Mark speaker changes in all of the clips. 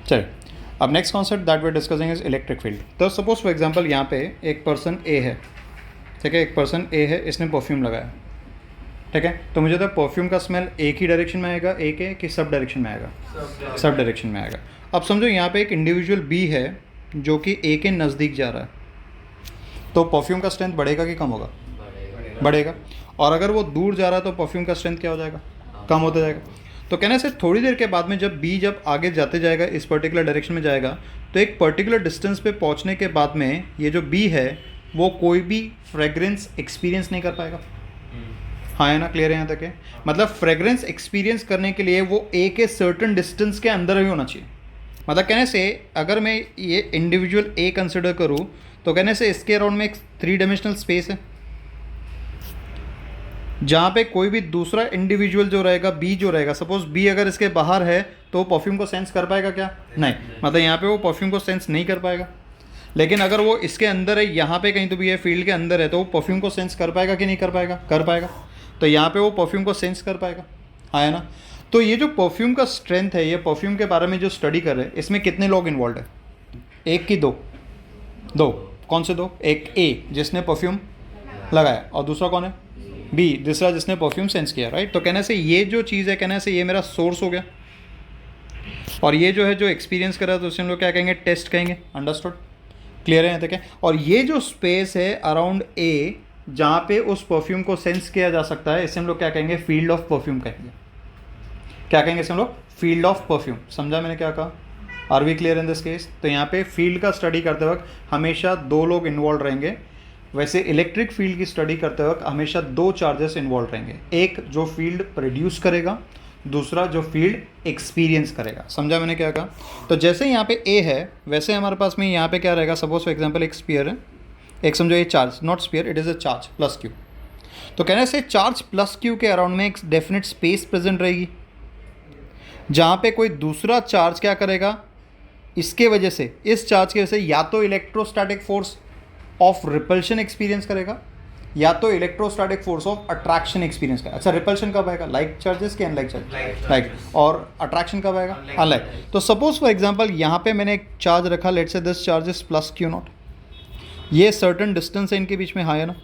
Speaker 1: चलिए, अब next concept that we are discussing is electric field. तो सपोज फॉर एग्जांपल यहाँ पे एक पर्सन ए है, ठीक है, एक पर्सन ए है, इसने परफ्यूम लगाया, ठीक है। तो मुझे तो परफ्यूम का स्मेल एक ही डायरेक्शन में आएगा, ए के कि सब डायरेक्शन में आएगा? सब डायरेक्शन में आएगा। अब समझो यहाँ पे एक इंडिविजुअल बी है जो कि ए के नज़दीक जा रहा है, तो परफ्यूम का स्ट्रेंथ बढ़ेगा कि कम होगा? बढ़ेगा। और अगर वो दूर जा रहा है तो परफ्यूम का स्ट्रेंथ क्या हो जाएगा? कम होता जाएगा। तो कहने से थोड़ी देर के बाद में जब बी जब आगे जाते जाएगा, इस पर्टिकुलर डायरेक्शन में जाएगा, तो एक पर्टिकुलर डिस्टेंस पे पहुंचने के बाद में ये जो बी है वो कोई भी फ्रेग्रेंस एक्सपीरियंस नहीं कर पाएगा। हाँ है ना, क्लियर है यहाँ तक है? मतलब फ्रेग्रेंस एक्सपीरियंस करने के लिए वो ए के सर्टन डिस्टेंस के अंदर ही होना चाहिए। मतलब कहने से अगर मैं ये इंडिविजुअल ए कंसिडर करूँ तो कहने से इसके अराउंड में एक 3 डायमेंशनल स्पेस है जहाँ पे कोई भी दूसरा इंडिविजुअल जो रहेगा, बी जो रहेगा, सपोज बी अगर इसके बाहर है तो परफ्यूम को सेंस कर पाएगा क्या? नहीं। मतलब यहाँ पे वो परफ्यूम को सेंस नहीं कर पाएगा। लेकिन अगर वो इसके अंदर है, यहाँ पे कहीं तो भी है, फील्ड के अंदर है, तो वो परफ्यूम को सेंस कर पाएगा कि नहीं कर पाएगा? कर पाएगा। तो यहाँ पे वो परफ्यूम को सेंस कर पाएगा। हाँ है ना। तो ये जो परफ्यूम का स्ट्रेंथ है, ये परफ्यूम के बारे में जो स्टडी कर रहे हैं, इसमें कितने लोग इन्वॉल्व है? एक कि दो? दो। कौन से दो? एक ए जिसने परफ्यूम लगाया और दूसरा कौन है? बी, दूसरा जिसने परफ्यूम सेंस किया, राइट। तो कहने से ये जो चीज़ है, कहने से ये मेरा सोर्स हो गया, और ये जो है जो एक्सपीरियंस कर रहा है, तो उसे हम लोग क्या कहेंगे? टेस्ट कहेंगे। अंडरस्टूड? क्लियर है यहाँ तक है? और ये जो स्पेस है अराउंड ए जहाँ पे उस परफ्यूम को सेंस किया जा सकता है, इसे हम लोग क्या कहेंगे? फील्ड ऑफ परफ्यूम कहेंगे। क्या कहेंगे इसे हम लोग? Field of perfume. समझा मैंने क्या कहा? Are we clear in this case? तो यहाँ पे फील्ड का स्टडी करते वक्त हमेशा 2 लोग इन्वॉल्व रहेंगे। वैसे इलेक्ट्रिक फील्ड की स्टडी करते वक्त हमेशा 2 चार्जेस इन्वॉल्व रहेंगे, एक जो फील्ड प्रोड्यूस करेगा, दूसरा जो फील्ड एक्सपीरियंस करेगा। समझा मैंने क्या कहा? तो जैसे यहाँ पे ए है, वैसे हमारे पास में यहाँ पे क्या रहेगा? सपोज फॉर एग्जांपल एक स्फीयर है, एक समझो ये charge, not sphere, it is a charge plus Q. तो कहने से चार्ज प्लस क्यू के अराउंड में एक डेफिनेट स्पेस प्रेजेंट रहेगी जहाँ पे कोई दूसरा चार्ज क्या करेगा? इसके वजह से, इस चार्ज की वजह से या तो electrostatic force of repulsion experience करेगा या तो electrostatic force of attraction experience करेगा। अच्छा, रिपल्शन कब आएगा? लाइक चार्जेस के अनलाइक चार्जेस? लाइक। और अट्रैक्शन कब आएगा? अनलाइक। तो सपोज फॉर एग्जांपल यहाँ पे मैंने एक चार्ज रखा, let's say this charge is plus Q not, ये सर्टन डिस्टेंस है इनके बीच में, हाँ है ना।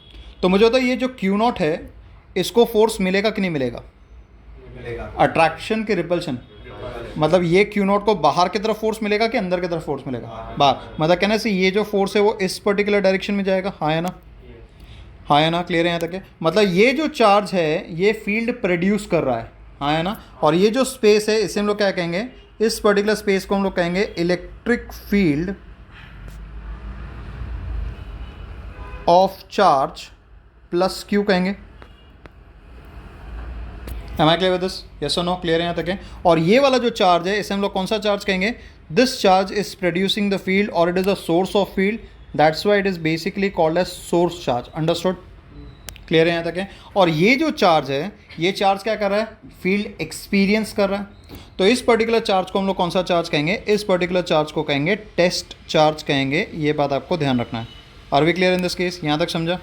Speaker 1: तो मुझे होता है ये जो क्यू नॉट है इसको फोर्स मिलेगा कि नहीं मिलेगा? अट्रैक्शन के रिपल्शन, मतलब ये क्यू नॉट को बाहर की तरफ फोर्स मिलेगा कि अंदर की तरफ फोर्स मिलेगा? बाहर। मतलब कहने से ये जो फोर्स है वो इस पर्टिकुलर डायरेक्शन में जाएगा, हाँ है ना। हाँ है ना, क्लियर है यहाँ तक है? मतलब ये जो चार्ज है ये फील्ड प्रोड्यूस कर रहा है, हाँ है ना। और ये जो स्पेस है इसे हम लोग क्या कहेंगे? इस पर्टिकुलर स्पेस को हम लोग कहेंगे electric field of charge plus Q कहेंगे। Am I clear with this? Yes or no? Clear है यहाँ तक है? और ये वाला जो चार्ज है इसे हम लोग कौन सा चार्ज कहेंगे? This charge is producing the field और it is a source of field, that's why it is basically called as source charge. Understood? Clear है यहाँ तक है? और ये जो चार्ज है, ये चार्ज क्या कर रहा है? फील्ड एक्सपीरियंस कर रहा है। तो इस पर्टिकुलर चार्ज को हम लोग कौन सा चार्ज कहेंगे? इस पर्टिकुलर चार्ज को कहेंगे टेस्ट चार्ज कहेंगे। ये बात आपको ध्यान रखना है। Are we clear in this case? यहाँ तक समझा?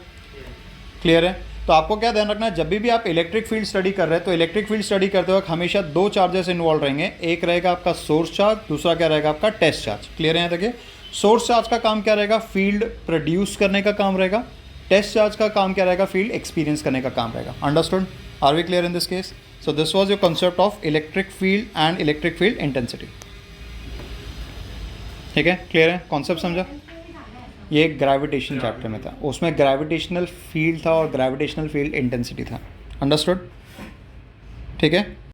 Speaker 1: क्लियर है? तो आपको क्या ध्यान रखना है, जब भी आप इलेक्ट्रिक फील्ड स्टडी कर रहे हैं तो इलेक्ट्रिक फील्ड स्टडी करते वक्त हमेशा 2 चार्जेस इन्वॉल्व रहेंगे। एक रहेगा आपका सोर्स चार्ज, दूसरा क्या रहेगा? आपका टेस्ट चार्ज। क्लियर है यहाँ तक? सोर्स चार्ज का काम क्या रहेगा? फील्ड प्रोड्यूस करने का काम रहेगा। टेस्ट चार्ज का काम क्या रहेगा? फील्ड एक्सपीरियंस करने का काम रहेगा। Understood? Are we clear in this case? So this was your concept of electric field and electric field intensity. ठीक है, क्लियर है? कॉन्सेप्ट समझा? ये ग्रेविटेशन चैप्टर में था, उसमें ग्रेविटेशनल फील्ड था और ग्रेविटेशनल फील्ड इंटेंसिटी था। अंडरस्टूड? ठीक है।